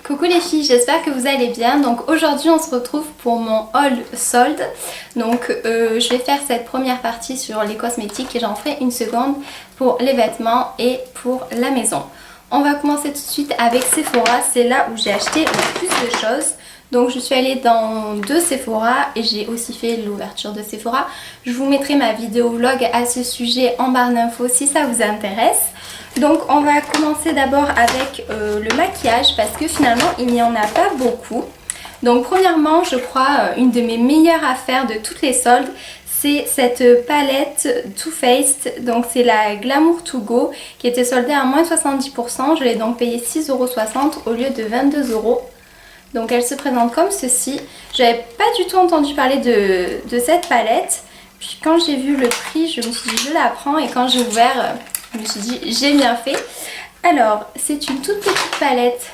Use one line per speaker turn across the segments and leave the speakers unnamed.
Coucou les filles, j'espère que vous allez bien. Donc aujourd'hui on se retrouve pour mon haul solde. Donc je vais faire cette première partie sur les cosmétiques et j'en ferai une seconde pour les vêtements et pour la maison. On va commencer tout de suite avec Sephora, c'est là où j'ai acheté le plus de choses. Donc je suis allée dans 2 Sephora et j'ai aussi fait l'ouverture de Sephora. Je vous mettrai ma vidéo vlog à ce sujet en barre d'infos si ça vous intéresse. Donc on va commencer d'abord avec le maquillage parce que finalement il n'y en a pas beaucoup. Donc premièrement je crois une de mes meilleures affaires de toutes les soldes, c'est cette palette Too Faced, donc c'est la Glamour To Go qui était soldée à moins 70%. Je l'ai donc payée 6,60 € au lieu de 22 €. Donc elle se présente comme ceci. J'avais pas du tout entendu parler de cette palette. Puis quand j'ai vu le prix, je me suis dit je la prends, et quand j'ai ouvert, je me suis dit j'ai bien fait. Alors c'est une toute petite palette.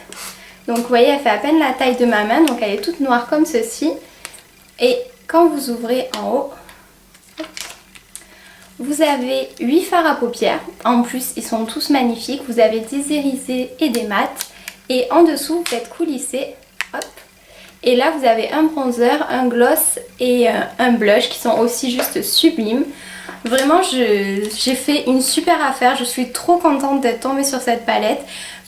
Donc vous voyez, elle fait à peine la taille de ma main, donc elle est toute noire comme ceci. Et quand vous ouvrez en haut, vous avez 8 fards à paupières. En plus ils sont tous magnifiques. Vous avez des irisés et des mats. Et en dessous vous faites coulisser. Hop. Et là vous avez un bronzer, un gloss et un blush qui sont aussi juste sublimes. Vraiment j'ai fait une super affaire, je suis trop contente d'être tombée sur cette palette.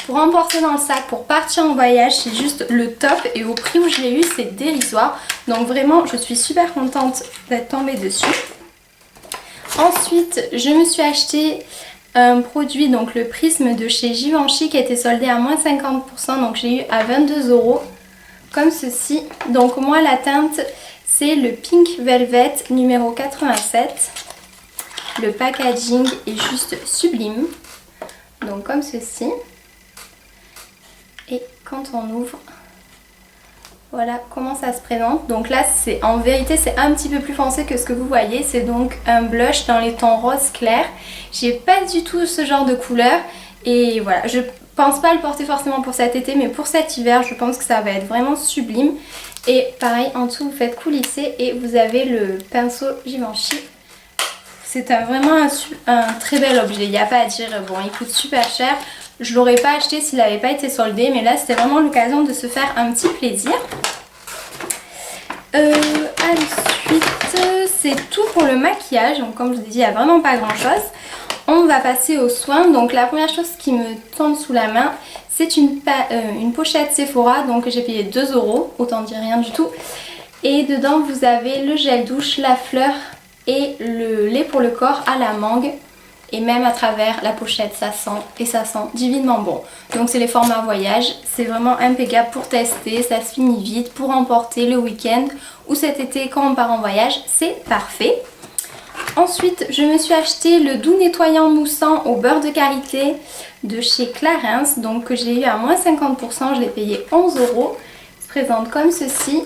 Pour emporter dans le sac, pour partir en voyage, c'est juste le top, et au prix où je l'ai eu c'est dérisoire. Donc vraiment je suis super contente d'être tombée dessus. Ensuite je me suis acheté un produit, donc le prisme de chez Givenchy qui était soldé à moins 50%, donc j'ai eu à 22 € comme ceci. Donc moi la teinte c'est le Pink Velvet numéro 87. Le packaging est juste sublime, donc comme ceci. Et quand on ouvre, voilà comment ça se présente. Donc là c'est en vérité c'est un petit peu plus foncé que ce que vous voyez. C'est donc un blush dans les tons rose clair. J'ai pas du tout ce genre de couleur. Et voilà, je pense pas le porter forcément pour cet été, mais pour cet hiver je pense que ça va être vraiment sublime. Et pareil, en dessous vous faites coulisser et vous avez le pinceau Givenchy. C'est vraiment un très bel objet, il n'y a pas à dire. Bon, il coûte super cher. Je l'aurais pas acheté s'il n'avait pas été soldé, mais là c'était vraiment l'occasion de se faire un petit plaisir. Ensuite c'est tout pour le maquillage. Donc comme je vous ai dit, il n'y a vraiment pas grand chose. On va passer aux soins. Donc la première chose qui me tombe sous la main, c'est une pochette Sephora. Donc j'ai payé 2 €, autant dire rien du tout. Et dedans vous avez le gel douche, la fleur et le lait pour le corps à la mangue. Et même à travers la pochette ça sent, et ça sent divinement bon. Donc c'est les formats voyage, c'est vraiment impeccable pour tester, ça se finit vite, pour emporter le week-end ou cet été quand on part en voyage, c'est parfait. Ensuite je me suis acheté le doux nettoyant moussant au beurre de karité de chez Clarins, donc que j'ai eu à moins 50%, je l'ai payé 11 €. Il se présente comme ceci.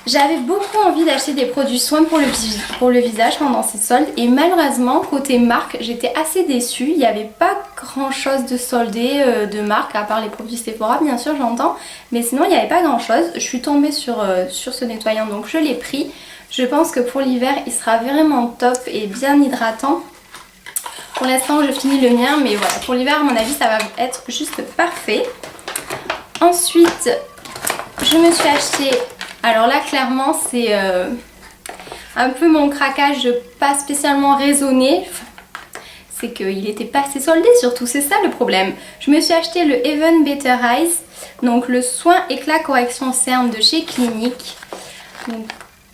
J'avais beaucoup envie d'acheter des produits soins pour le visage pendant ces soldes, et malheureusement côté marque j'étais assez déçue. Il n'y avait pas grand chose de soldé de marque, à part les produits Sephora bien sûr j'entends, mais sinon il n'y avait pas grand chose. Je suis tombée sur ce nettoyant, donc je l'ai pris. Je pense que pour l'hiver il sera vraiment top et bien hydratant. Pour l'instant je finis le mien, mais voilà, pour l'hiver à mon avis ça va être juste parfait. Ensuite je me suis acheté, alors là clairement c'est un peu mon craquage pas spécialement raisonné, c'est qu'il n'était pas assez soldé surtout, c'est ça le problème. Je me suis acheté le Even Better Eyes, donc le soin éclat correction cerne de chez Clinique. Donc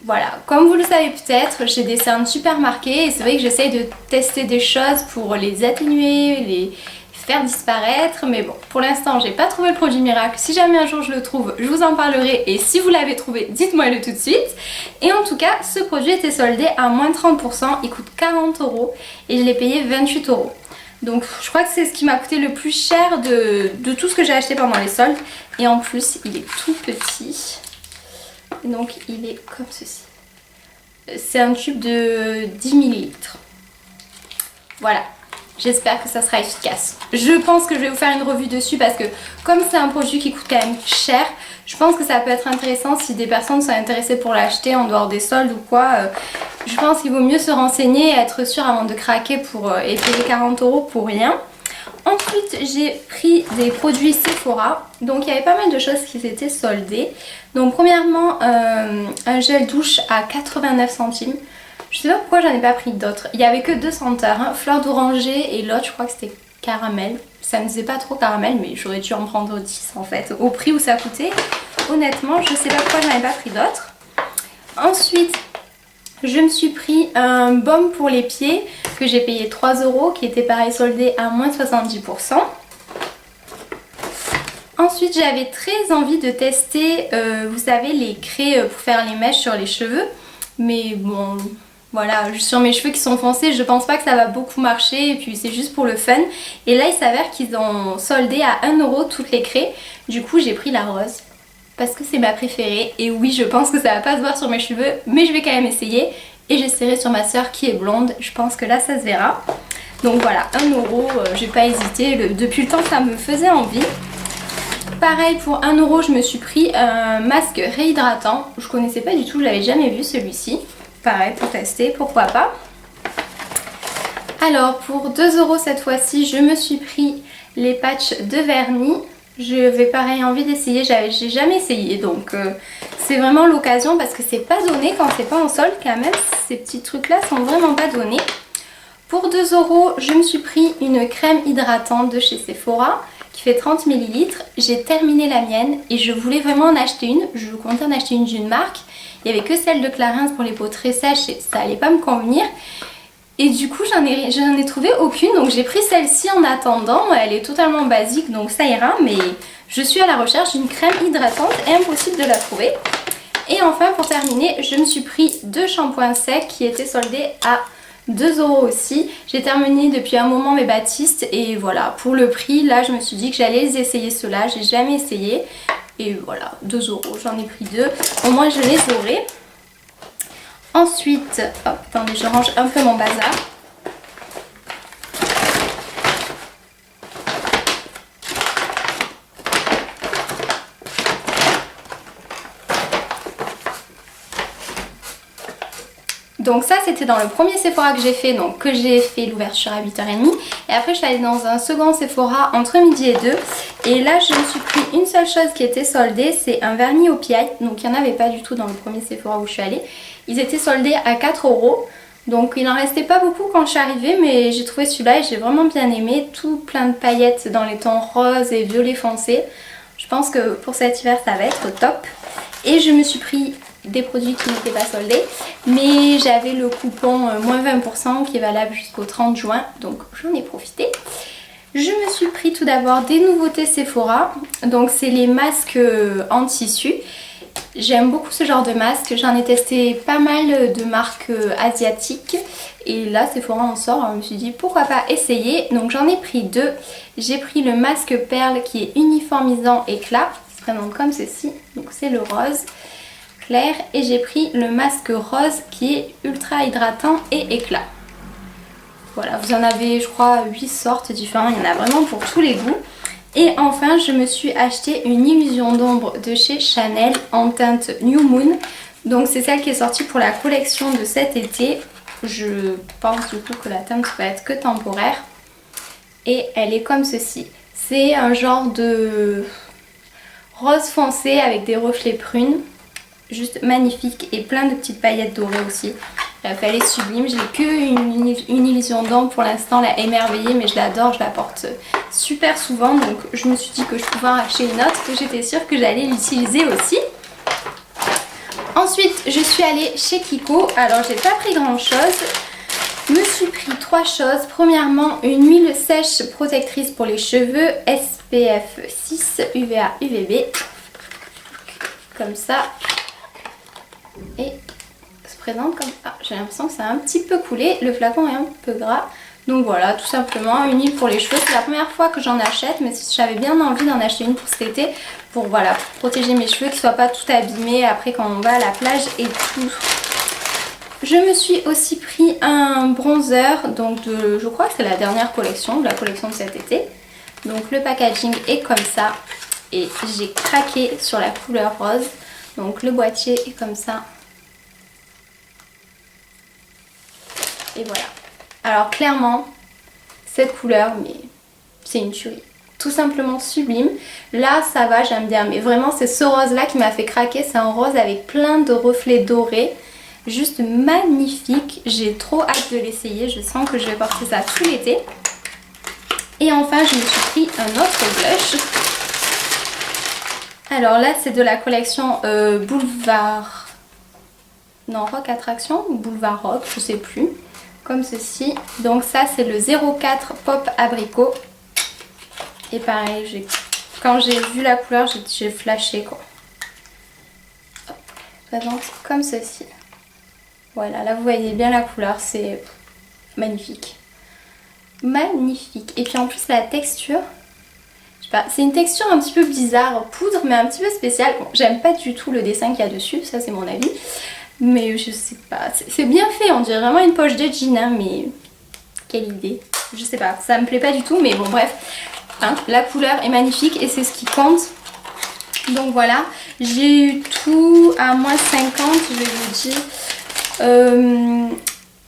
voilà, comme vous le savez peut-être, j'ai des cernes super marquées et c'est vrai que j'essaye de tester des choses pour les atténuer, les faire disparaître, mais bon, pour l'instant j'ai pas trouvé le produit miracle. Si jamais un jour je le trouve, je vous en parlerai, et si vous l'avez trouvé, dites-moi le tout de suite. Et en tout cas ce produit était soldé à moins 30%, il coûte 40 € et je l'ai payé 28 €. Donc je crois que c'est ce qui m'a coûté le plus cher de tout ce que j'ai acheté pendant les soldes. Et en plus il est tout petit, donc il est comme ceci. C'est un tube de 10 ml. Voilà. J'espère que ça sera efficace. Je pense que je vais vous faire une revue dessus parce que comme c'est un produit qui coûte quand même cher, je pense que ça peut être intéressant si des personnes sont intéressées pour l'acheter en dehors des soldes ou quoi. Je pense qu'il vaut mieux se renseigner et être sûr avant de craquer et payer 40 € pour rien. Ensuite j'ai pris des produits Sephora, donc il y avait pas mal de choses qui étaient soldées. Donc premièrement un gel douche à 89 centimes. Je sais pas pourquoi j'en ai pas pris d'autres. Il y avait que deux senteurs, hein, fleur d'oranger et l'autre je crois que c'était caramel. Ça me disait pas trop caramel mais j'aurais dû en prendre 10 en fait. Au prix où ça coûtait, honnêtement je sais pas pourquoi j'en ai pas pris d'autres. Ensuite je me suis pris un baume pour les pieds que j'ai payé 3 € qui était pareil soldé à moins 70%. Ensuite j'avais très envie de tester vous savez les craies pour faire les mèches sur les cheveux. Mais bon voilà, sur mes cheveux qui sont foncés je pense pas que ça va beaucoup marcher et puis c'est juste pour le fun. Et là il s'avère qu'ils ont soldé à 1 € toutes les craies. Du coup j'ai pris la rose parce que c'est ma préférée et oui je pense que ça va pas se voir sur mes cheveux mais je vais quand même essayer et j'essaierai sur ma soeur qui est blonde, je pense que là ça se verra. Donc voilà, 1 €, j'ai pas hésité, depuis le temps que ça me faisait envie. Pareil pour 1 € je me suis pris un masque réhydratant, je connaissais pas du tout, je l'avais jamais vu celui-ci. Pareil pour tester, pourquoi pas. Alors pour 2 € cette fois-ci je me suis pris les patchs de vernis. Je vais pareil envie d'essayer, j'ai jamais essayé donc c'est vraiment l'occasion parce que c'est pas donné quand c'est pas en solde quand même, ces petits trucs là sont vraiment pas donnés. Pour 2 € je me suis pris une crème hydratante de chez Sephora qui fait 30 ml. J'ai terminé la mienne et je voulais vraiment en acheter une, je comptais en acheter une d'une marque. Il n'y avait que celle de Clarins pour les peaux très sèches et ça allait pas me convenir. Et du coup j'en ai trouvé aucune donc j'ai pris celle-ci en attendant, elle est totalement basique donc ça ira mais je suis à la recherche d'une crème hydratante et impossible de la trouver. Et enfin pour terminer je me suis pris 2 shampoings secs qui étaient soldés à 2 € aussi. J'ai terminé depuis un moment mes Baptiste et voilà pour le prix là je me suis dit que j'allais les essayer ceux-là, j'ai jamais essayé et voilà 2 €, j'en ai pris 2, au moins je les aurai. Ensuite, hop, attendez, je range un peu mon bazar. Donc ça c'était dans le premier Sephora que j'ai fait, donc que j'ai fait l'ouverture à 8h30. Et après je suis allée dans un second Sephora entre midi et 2. Et là je me suis pris une seule chose qui était soldée, c'est un vernis au pied. Donc il n'y en avait pas du tout dans le premier Sephora où je suis allée. Ils étaient soldés à 4 €. Donc il n'en restait pas beaucoup quand je suis arrivée, mais j'ai trouvé celui-là et j'ai vraiment bien aimé. Tout plein de paillettes dans les tons rose et violet foncé. Je pense que pour cet hiver ça va être top. Et je me suis pris des produits qui n'étaient pas soldés, mais j'avais le coupon moins 20% qui est valable jusqu'au 30 juin, donc j'en ai profité. Je me suis pris tout d'abord des nouveautés Sephora, donc c'est les masques en tissu. J'aime beaucoup ce genre de masque, j'en ai testé pas mal de marques asiatiques et là Sephora en sort, alors je me suis dit pourquoi pas essayer, donc j'en ai pris 2. J'ai pris le masque perle qui est uniformisant éclat, il se présente comme ceci, donc c'est le rose clair, et j'ai pris le masque rose qui est ultra hydratant et éclat. Voilà, vous en avez je crois 8 sortes différentes, il y en a vraiment pour tous les goûts. Et enfin je me suis acheté une illusion d'ombre de chez Chanel en teinte New Moon. Donc c'est celle qui est sortie pour la collection de cet été. Je pense du coup que la teinte va être que temporaire. Et elle est comme ceci. C'est un genre de rose foncé avec des reflets prunes. Juste magnifique et plein de petites paillettes dorées aussi. Bref, elle est sublime. J'ai que une illusion d'ombre pour l'instant, la émerveillée, mais je l'adore, je la porte super souvent. Donc je me suis dit que je pouvais en acheter une autre, que j'étais sûre que j'allais l'utiliser aussi. Ensuite, je suis allée chez Kiko. Alors j'ai pas pris grand chose. Je me suis pris 3 choses. Premièrement, une huile sèche protectrice pour les cheveux SPF 6 UVA UVB. Comme ça. Et se présente comme ça. J'ai l'impression que ça a un petit peu coulé, le flacon est un peu gras. Donc voilà, tout simplement une huile pour les cheveux. C'est la première fois que j'en achète, mais j'avais bien envie d'en acheter une pour cet été. Pour voilà, pour protéger mes cheveux, qu'ils ne soient pas tout abîmés après quand on va à la plage et tout. Je me suis aussi pris un bronzer, donc je crois que c'est la dernière collection, de la collection de cet été. Donc le packaging est comme ça. Et j'ai craqué sur la couleur rose. Donc le boîtier est comme ça. Et voilà. Alors clairement, cette couleur, mais c'est une tuerie. Tout simplement sublime. Là ça va, j'aime bien, mais vraiment c'est ce rose là qui m'a fait craquer. C'est un rose avec plein de reflets dorés, juste magnifique. J'ai trop hâte de l'essayer, je sens que je vais porter ça tout l'été. Et enfin je me suis pris un autre blush. Alors là c'est de la collection Boulevard... non, Rock Attraction ou Boulevard Rock, je sais plus. Comme ceci. Donc ça c'est le 04 Pop Abricot. Et pareil, quand j'ai vu la couleur, j'ai flashé quoi. Hop, présente comme ceci. Voilà, là vous voyez bien la couleur, c'est magnifique. Magnifique. Et puis en plus la texture, je sais pas, c'est une texture un petit peu bizarre, poudre mais un petit peu spéciale. Bon, j'aime pas du tout le dessin qu'il y a dessus, ça c'est mon avis. Mais je sais pas, c'est bien fait, on dirait vraiment une poche de jean, hein, mais quelle idée. Je sais pas, ça me plaît pas du tout, mais bon bref. Hein, la couleur est magnifique et c'est ce qui compte. Donc voilà, j'ai eu tout à moins 50, je vais vous dire.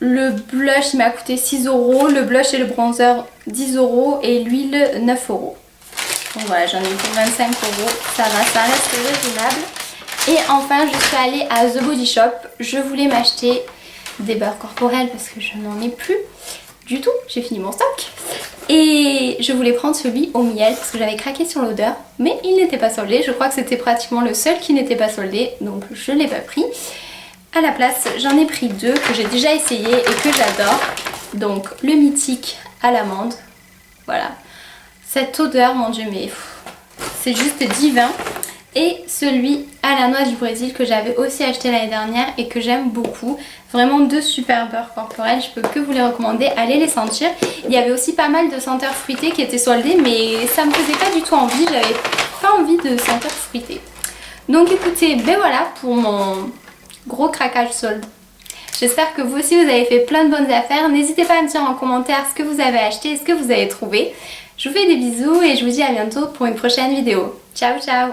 Le blush il m'a coûté 6 €, le blush et le bronzer 10 € et l'huile 9 €. Donc voilà, j'en ai eu pour 25 €, ça va, ça reste raisonnable. Et enfin je suis allée à The Body Shop, je voulais m'acheter des beurres corporels parce que je n'en ai plus du tout, j'ai fini mon stock. Et je voulais prendre celui au miel parce que j'avais craqué sur l'odeur, mais il n'était pas soldé. Je crois que c'était pratiquement le seul qui n'était pas soldé, donc je ne l'ai pas pris. À la place, j'en ai pris deux que j'ai déjà essayé et que j'adore. Donc le mythique à l'amande, voilà. Cette odeur, mon dieu, mais c'est juste divin. Et celui à la noix du Brésil que j'avais aussi acheté l'année dernière et que j'aime beaucoup. Vraiment deux super beurres corporels, je peux que vous les recommander, allez les sentir. Il y avait aussi pas mal de senteurs fruitées qui étaient soldées mais ça me faisait pas du tout envie, j'avais pas envie de senteurs fruitées. Donc écoutez, ben voilà pour mon gros craquage solde. J'espère que vous aussi vous avez fait plein de bonnes affaires. N'hésitez pas à me dire en commentaire ce que vous avez acheté et ce que vous avez trouvé. Je vous fais des bisous et je vous dis à bientôt pour une prochaine vidéo. Ciao ciao!